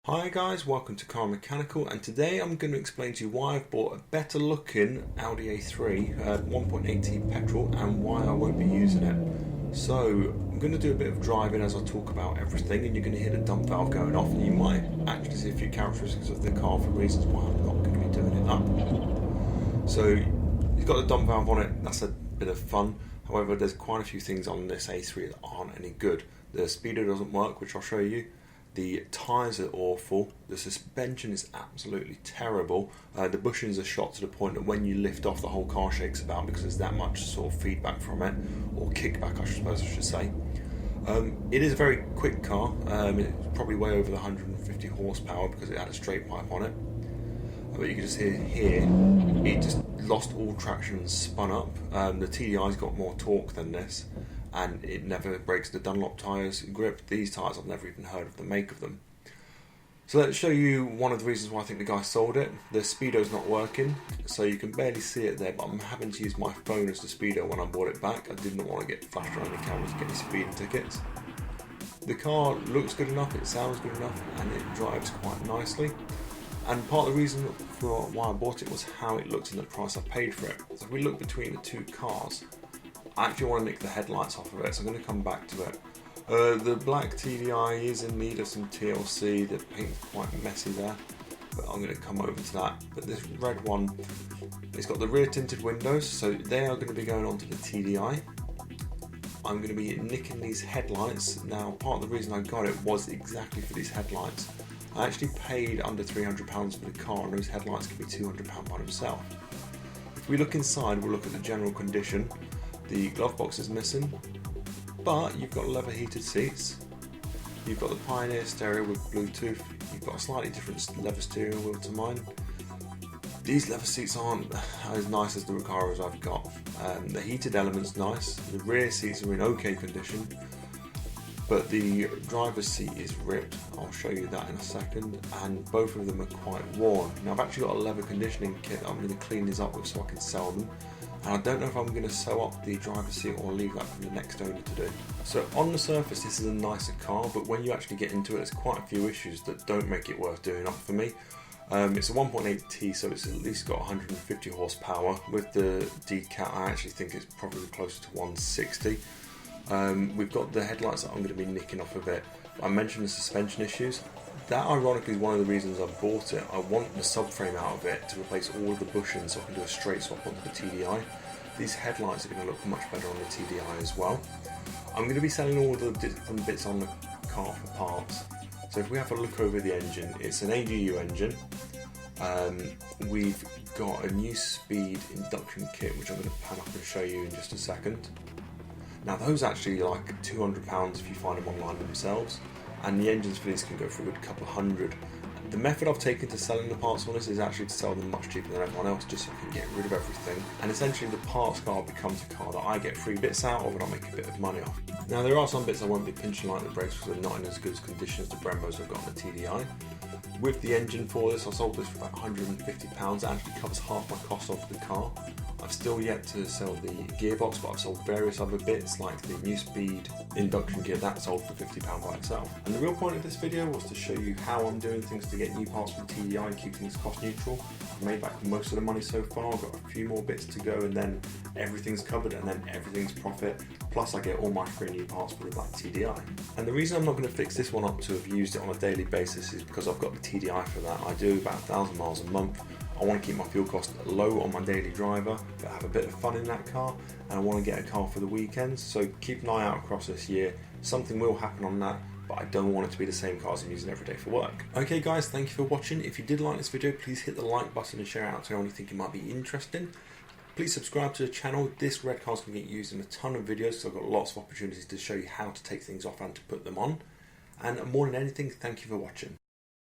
Hi guys, welcome to Car Mechanical, and today I'm going to explain to you why I've bought a better looking Audi A3 1.8T petrol and why I won't be using it. So I'm going to do a bit of driving as I talk about everything, and you're going to hear the dump valve going off, and you might actually see a few characteristics of the car for reasons why I'm not going to be doing it up. So you've got the dump valve on it, that's a bit of fun. However, there's quite a few things on this A3 that aren't any good. The speedo doesn't work, which I'll show you. The tyres are awful, the suspension is absolutely terrible, the bushings are shot to the point that when you lift off the whole car shakes about because there's that much sort of feedback from it, or kickback I suppose I should say. It is a very quick car, it's probably way over the 150 horsepower because it had a straight pipe on it. But you can just hear here, it just lost all traction and spun up. The TDI's got more torque than this, and it never breaks the Dunlop tyres grip. These tyres, I've never even heard of the make of them. So let's show you one of the reasons why I think the guy sold it. The speedo's not working, so you can barely see it there, but I'm having to use my phone as the speedo when I bought it back. I didn't want to get flashed around the camera to get any speeding tickets. The car looks good enough, it sounds good enough, and it drives quite nicely. And part of the reason for why I bought it was how it looked and the price I paid for it. So if we look between the two cars, I actually want to nick the headlights off of it, so I'm going to come back to it. The black TDI is in need of some TLC, the paint's quite messy there, but I'm going to come over to that. But this red one, it's got the rear tinted windows, so they are going to be going onto the TDI. I'm going to be nicking these headlights. Now, part of the reason I got it was exactly for these headlights. I actually paid under £300 for the car, and those headlights could be £200 by themselves. If we look inside, we'll look at the general condition. The glove box is missing, but you've got leather heated seats. You've got the Pioneer stereo with Bluetooth. You've got a slightly different leather steering wheel to mine. These leather seats aren't as nice as the Recaros I've got. The heated element's nice. The rear seats are in okay condition, but the driver's seat is ripped. I'll show you that in a second, and both of them are quite worn. Now I've actually got a leather conditioning kit that I'm going to clean these up with so I can sell them, and I don't know if I'm going to sew up the driver's seat or leave that for the next owner to do. So on the surface this is a nicer car, but when you actually get into it there's quite a few issues that don't make it worth doing up for me. It's a 1.8T, so it's at least got 150 horsepower. With the decal I actually think it's probably closer to 160. We've got the headlights that I'm going to be nicking off of it. I mentioned the suspension issues. That ironically is one of the reasons I bought it. I want the subframe out of it to replace all of the bushings so I can do a straight swap onto the TDI. These headlights are going to look much better on the TDI as well. I'm going to be selling all the different bits on the car for parts. So if we have a look over the engine, it's an AGU engine. We've got a new speed induction kit which I'm going to pan up and show you in just a second. Now those actually are like £200 if you find them online themselves, and the engines for these can go for a good couple of hundred. The method I've taken to selling the parts on this is actually to sell them much cheaper than everyone else, just so I can get rid of everything, and essentially the parts car becomes a car that I get free bits out of and I'll make a bit of money off. Now there are some bits I won't be pinching like the brakes because they're not in as good condition as the Brembos I've got on the TDI. With the engine for this, I sold this for about £150, it actually covers half my cost of the car. I've still yet to sell the gearbox, but I've sold various other bits like the new speed induction gear, that sold for £50 by itself. And the real point of this video was to show you how I'm doing things to get new parts from TDI and keep things cost neutral. I've made back most of the money so far, I've got a few more bits to go, and then everything's covered and then everything's profit. Plus I get all my free new parts for the black TDI. And the reason I'm not going to fix this one up to have used it on a daily basis is because I've got the TDI for that. I do about 1,000 miles a month. I want to keep my fuel cost low on my daily driver, but have a bit of fun in that car, and I want to get a car for the weekends, so keep an eye out across this year. Something will happen on that, but I don't want it to be the same cars I'm using every day for work. Okay guys, thank you for watching. If you did like this video, please hit the like button and share it out to anyone you think it might be interesting. Please subscribe to the channel. This red car's going to get used in a ton of videos, so I've got lots of opportunities to show you how to take things off and to put them on. And more than anything, thank you for watching.